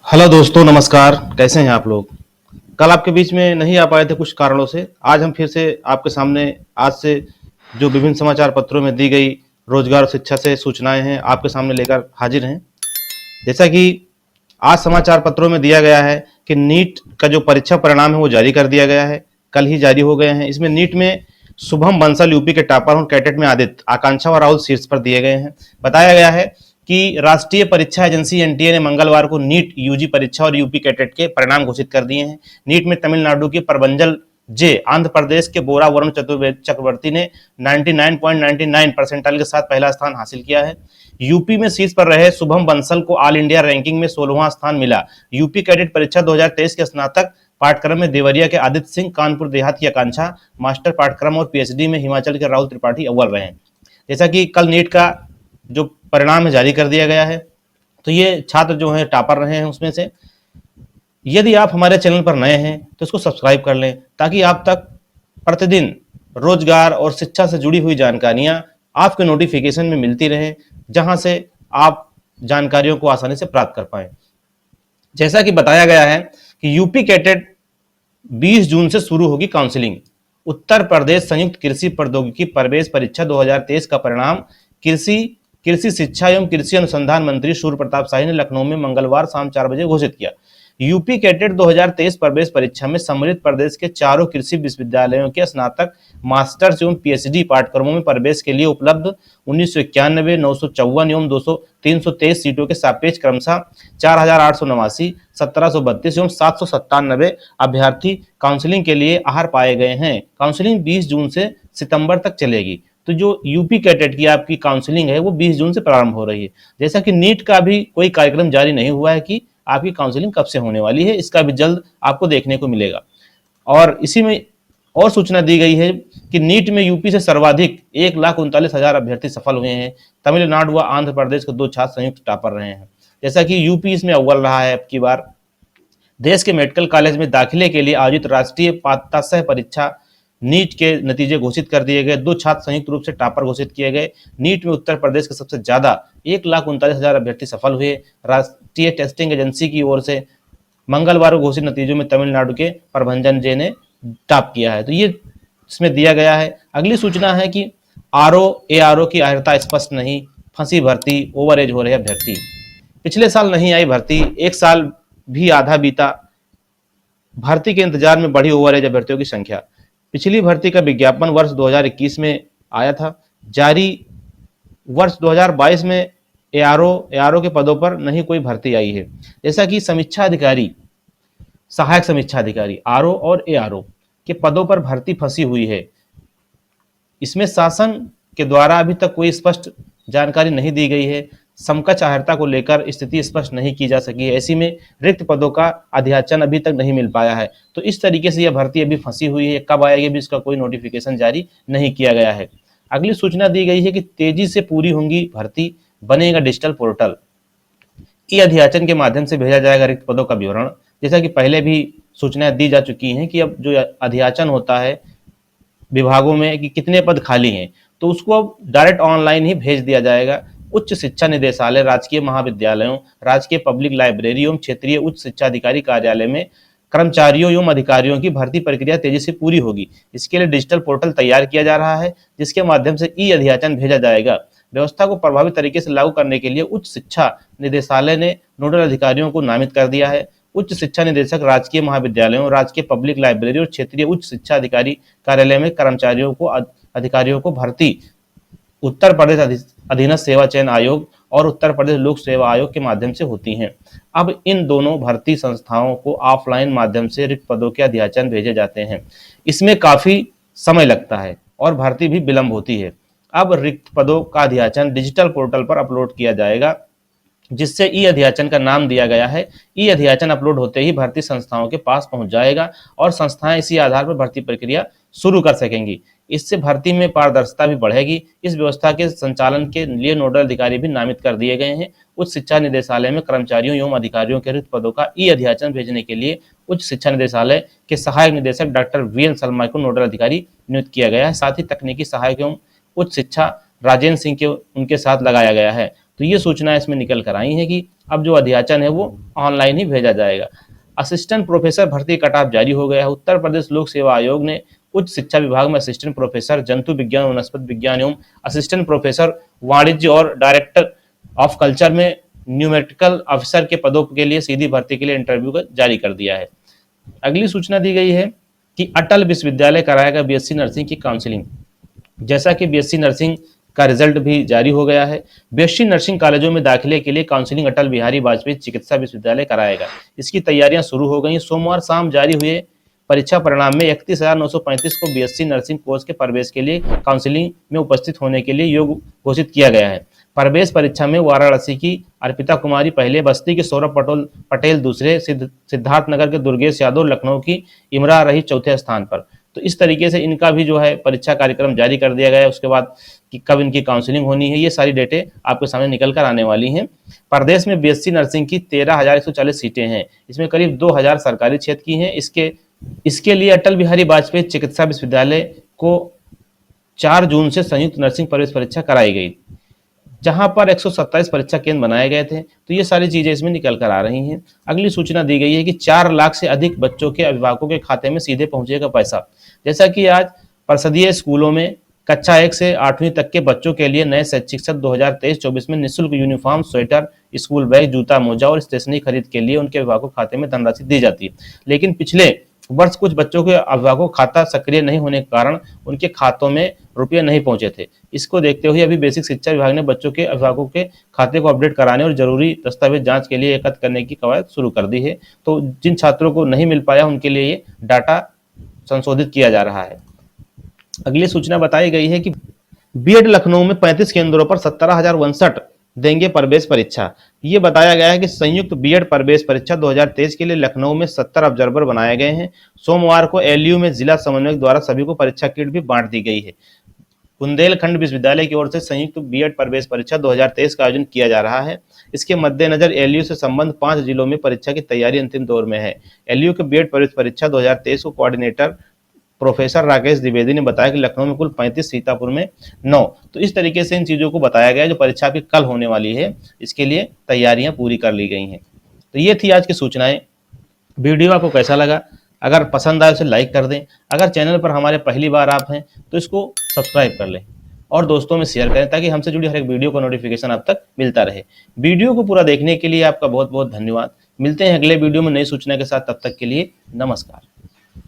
Hello दोस्तों, नमस्कार। कैसे हैं आप लोग? कल आपके बीच में नहीं आ पाए थे कुछ कारणों से। आज हम फिर से आपके सामने आज से जो विभिन्न समाचार पत्रों में दी गई रोजगार और शिक्षा से सूचनाएं हैं आपके सामने लेकर हाजिर हैं। जैसा कि आज समाचार पत्रों में दिया गया है कि नीट का जो परीक्षा परिणाम है वो जारी कर दिया गया है, कल ही जारी हो गए हैं। इसमें नीट में शुभम बंसल यूपी के टॉपर और कैडेट में आदित्य, आकांक्षा और राहुल शीर्ष पर दिए गए हैं। बताया गया है कि राष्ट्रीय परीक्षा एजेंसी एनटीए ने मंगलवार को नीट यूजी परीक्षा और यूपी कैडेट के परिणाम घोषित कर दिए हैं। नीट में तमिलनाडु की प्रबंजल जे, आंध्र प्रदेश के बोरा वरुण चक्रवर्ती ने 99.99 परसेंटाइल के साथ पहला स्थान हासिल किया है। यूपी में शीर्ष पर रहे शुभम बंसल को ऑल इंडिया रैंकिंग में 16वां स्थान मिला। यूपी कैडेट परीक्षा 2023 के स्नातक पाठ्यक्रम में देवरिया के आदित्य सिंह, कानपुर देहात की आकांक्षा, मास्टर पाठ्यक्रम और पीएचडी में हिमाचल के राहुल त्रिपाठी अव्वल रहे। जैसा कि कल नीट का जो परिणाम है जारी कर दिया गया है, तो ये छात्र जो हैं टॉपर रहे हैं उसमें से। यदि आप हमारे चैनल पर नए हैं तो इसको सब्सक्राइब कर लें ताकि आप तक प्रतिदिन रोजगार और शिक्षा से जुड़ी हुई जानकारियां आपके नोटिफिकेशन में मिलती रहें, जहां से आप जानकारियों को आसानी से प्राप्त कर पाएं। जैसा कि बताया गया है कि यूपी कैडेट 20 जून से शुरू होगी काउंसलिंग। उत्तर प्रदेश संयुक्त कृषि प्रौद्योगिकी प्रवेश परीक्षा 2023 का परिणाम कृषि कृषि शिक्षा एवं कृषि अनुसंधान मंत्री सूर्य प्रताप शाही ने लखनऊ में मंगलवार शाम 4 बजे घोषित किया। यूपी कैडेट 2023 प्रवेश परीक्षा में सम्मिलित प्रदेश के चारों कृषि विश्वविद्यालयों के स्नातक, मास्टर्स एवं पीएचडी पाठ्यक्रमों में प्रवेश के लिए उपलब्ध 1991, 954 एवं 323 सीटों के सापेक्ष क्रमशः 4889, 1732 एवं 797 अभ्यर्थी काउंसलिंग के लिए आहर पाए गए हैं। काउंसलिंग 20 जून से सितंबर तक चलेगी। तो जो यूपी कैडेट की आपकी काउंसलिंग है वो 20 जून से प्रारंभ हो रही है। जैसा कि नीट का भी कोई कार्यक्रम जारी नहीं हुआ है कि आपकी काउंसलिंग कब से होने वाली है, इसका भी जल्द आपको देखने को मिलेगा। और इसी में और सूचना दी गई है कि नीट में यूपी से सर्वाधिक 1,39,000 अभ्यर्थी सफल हुए हैं। तमिलनाडु व आंध्र प्रदेश के 2 छात्र संयुक्त टॉपर रहे हैं। जैसा कि यूपी इसमें अव्वल रहा है। अब की बार देश के मेडिकल कॉलेज में दाखिले के लिए आयोजित राष्ट्रीय पात्रता सह परीक्षा नीट के नतीजे घोषित कर दिए गए। 2 छात्र संयुक्त रूप से टॉपर घोषित किए गए। नीट में उत्तर प्रदेश के सबसे ज्यादा 1,39,000 अभ्यर्थी सफल हुए। राष्ट्रीय टेस्टिंग एजेंसी की ओर से मंगलवार को घोषित नतीजों में तमिलनाडु के प्रभंजन जे ने टॉप किया है। तो ये इसमें दिया गया है। अगली सूचना है कि एआरओ की अर्हता स्पष्ट नहीं, फंसी भर्ती, ओवर एज हो रहे अभ्यर्थी। पिछले साल नहीं आई भर्ती, 1 साल भी आधा बीता, भर्ती के इंतजार में बढ़ी ओवर एज अभ्यर्थियों की संख्या। पिछली भर्ती का विज्ञापन वर्ष 2021 में आया था। जारी वर्ष 2022 में एआरओ के पदों पर नहीं कोई भर्ती आई है। जैसा कि समीक्षा अधिकारी, सहायक समीक्षा अधिकारी आरओ और एआरओ के पदों पर भर्ती फंसी हुई है। इसमें शासन के द्वारा अभी तक कोई स्पष्ट जानकारी नहीं दी गई है। समकक्ष अर्हता को लेकर स्थिति स्पष्ट नहीं की जा सकी है। ऐसी में रिक्त पदों का अध्याचन अभी तक नहीं मिल पाया है। तो इस तरीके से यह भर्ती अभी फंसी हुई है। कब आएगी भी इसका कोई नोटिफिकेशन जारी नहीं किया गया है। अगली सूचना दी गई है कि तेजी से पूरी होंगी भर्ती, बनेगा डिजिटल पोर्टल। ई अध्याचन के माध्यम से भेजा जाएगा रिक्त पदों का विवरण। जैसा कि पहले भी सूचनाएं दी जा चुकी हैं कि अब जो अध्याचन होता है विभागों में कि कितने पद खाली हैं, तो उसको अब डायरेक्ट ऑनलाइन ही भेज दिया जाएगा। उच्च शिक्षा निदेशालय, राजकीय महाविद्यालयों, राजकीय पब्लिक लाइब्रेरी एवं क्षेत्रीय उच्च शिक्षा अधिकारी कार्यालय में कर्मचारियों एवं अधिकारियों की भर्ती प्रक्रिया तेजी से पूरी होगी। इसके लिए डिजिटल पोर्टल तैयार किया जा रहा है, जिसके माध्यम से ई अध्याचन भेजा जाएगा। व्यवस्था को प्रभावी तरीके से लागू करने के लिए उच्च शिक्षा निदेशालय ने नोडल अधिकारियों को नामित कर दिया है। उच्च शिक्षा निदेशक राजकीय महाविद्यालयों, राजकीय पब्लिक लाइब्रेरी और क्षेत्रीय उच्च शिक्षा अधिकारी कार्यालय में कर्मचारियों को अधिकारियों को भर्ती उत्तर प्रदेश अधीनस्थ सेवा चयन आयोग और उत्तर प्रदेश लोक सेवा आयोग के माध्यम से होती हैं। अब इन दोनों भर्ती संस्थाओं को ऑफलाइन माध्यम से रिक्त पदों के अध्याचन भेजे जाते हैं। इसमें काफी समय लगता है और भर्ती भी विलंब होती है। अब रिक्त पदों का अध्याचन डिजिटल पोर्टल पर अपलोड किया जाएगा, जिससे ई अध्याचन का नाम दिया गया है। ई अध्याचन अपलोड होते ही भर्ती संस्थाओं के पास पहुंच जाएगा और संस्थाएं इसी आधार पर भर्ती प्रक्रिया शुरू कर सकेंगी। इससे भर्ती में पारदर्शिता भी बढ़ेगी। इस व्यवस्था के संचालन के लिए नोडल अधिकारी भी नामित कर दिए गए हैं। उच्च शिक्षा निदेशालय में कर्मचारियों एवं अधिकारियों के रिक्त पदों का ई अध्याचन भेजने के लिए उच्च शिक्षा निदेशालय के सहायक निदेशक डॉक्टर वीएन शर्मा को नोडल अधिकारी नियुक्त किया गया है। साथ ही तकनीकी सहायक एवं उच्च शिक्षा राजेंद्र सिंह के उनके साथ लगाया गया है। तो ये सूचना इसमें निकल कर आई है कि अब जो अध्याचन है वो ऑनलाइन ही भेजा जाएगा। असिस्टेंट प्रोफेसर भर्ती कट ऑफ जारी हो गया है। उत्तर प्रदेश लोक सेवा आयोग ने उच्च शिक्षा विभाग में असिस्टेंट प्रोफेसर जंतु विज्ञान, वनस्पति विज्ञान एवं असिस्टेंट प्रोफेसर वाणिज्य और डायरेक्टर ऑफ कल्चर में न्यूमेरिकल ऑफिसर के पदों के लिए सीधी भर्ती के लिए इंटरव्यू का जारी कर दिया है। अगली सूचना दी गई है कि अटल विश्वविद्यालय कराएगा बीएससी नर्सिंग की काउंसलिंग। जैसा कि बीएससी नर्सिंग का रिजल्ट भी जारी हो गया है। बीएससी नर्सिंग कॉलेजों में दाखिले के लिए काउंसलिंग अटल बिहारी वाजपेयी चिकित्सा विश्वविद्यालय कराएगा। इसकी तैयारियां शुरू हो गई। सोमवार शाम जारी हुए परीक्षा परिणाम में 31,935 को बीएससी नर्सिंग कोर्स के प्रवेश के लिए काउंसलिंग में उपस्थित होने के लिए योग्य घोषित किया गया है। प्रवेश परीक्षा में वाराणसी की अर्पिता कुमारी पहले, बस्ती के सौरभ पटेल दूसरे, सिद्धार्थनगर के दुर्गेश यादव, लखनऊ की इमरा रही चौथे स्थान पर। तो इस तरीके से इनका भी जो है परीक्षा कार्यक्रम जारी कर दिया गया है। उसके बाद कि कब इनकी काउंसलिंग होनी है, ये सारी डेटें आपके सामने निकल कर आने वाली हैं। प्रदेश में बीएससी नर्सिंग की 13,140 सीटें हैं। इसमें करीब 2,000 सरकारी क्षेत्र की हैं। इसके लिए अटल बिहारी वाजपेयी चिकित्सा विश्वविद्यालय को 4 जून से संयुक्त नर्सिंग प्रवेश परीक्षा कराई गई, जहां पर 127 परीक्षा केंद्र बनाए गए थे। तो ये सारी चीजें इसमें निकल कर आ रही हैं। अगली सूचना दी गई है कि 4 लाख से अधिक बच्चों के अभिभावकों के खाते में सीधे पहुंचेगा पैसा। जैसा कि आज परिषदीय स्कूलों में कक्षा 1 से 8वीं तक के बच्चों के लिए नए शैक्षिक सत्र 2023-24 में निःशुल्क यूनिफॉर्म, स्वेटर, स्कूल बैग, जूता, मोजा और स्टेशनरी खरीद के लिए उनके अभिभावकों के खाते में धनराशि दी जाती है। लेकिन पिछले वर्ष कुछ बच्चों के अभिभावकों खाता सक्रिय नहीं होने के कारण उनके खातों में रुपये नहीं पहुंचे थे। इसको देखते हुए अभी बेसिक शिक्षा विभाग ने बच्चों के अभिभावकों के खाते को अपडेट कराने और जरूरी दस्तावेज जांच के लिए एकत्र करने की कवायद शुरू कर दी है। तो जिन छात्रों को नहीं मिल पाया उनके लिए ये डाटा संशोधित किया जा रहा है। अगली सूचना बताई गई है कि बीएड लखनऊ में 35 केंद्रों पर 17,059 देंगे प्रवेश परीक्षा। ये बताया गया है कि संयुक्त बीएड प्रवेश परीक्षा 2023 के लिए लखनऊ में 70 ऑब्जर्वर बनाए गए हैं। सोमवार को एलयू में जिला समन्वयक द्वारा सभी को परीक्षा किट भी बांट दी गई है। बुंदेलखंड विश्वविद्यालय की ओर से संयुक्त बीएड प्रवेश परीक्षा 2023 का आयोजन किया जा रहा है। इसके मद्देनजर एलयू से संबंध 5 जिलों में परीक्षा की तैयारी अंतिम दौर में है। एलयू के बीएड प्रवेश परीक्षा 2023 को कोऑर्डिनेटर प्रोफेसर राकेश द्विवेदी ने बताया कि लखनऊ में कुल 35, सीतापुर में 9। तो इस तरीके से इन चीजों को बताया गया है। जो परीक्षा आपकी कल होने वाली है, इसके लिए तैयारियां पूरी कर ली गई हैं। तो ये थी आज की सूचनाएं। वीडियो आपको कैसा लगा? अगर पसंद आए उसे लाइक कर दें। अगर चैनल पर हमारे पहली बार आप हैं तो इसको सब्सक्राइब कर लें और दोस्तों में शेयर करें, ताकि हमसे जुड़ी हर एक वीडियो का नोटिफिकेशन आप तक मिलता रहे। वीडियो को पूरा देखने के लिए आपका बहुत बहुत धन्यवाद। मिलते हैं अगले वीडियो में नई सूचना के साथ। तब तक के लिए नमस्कार।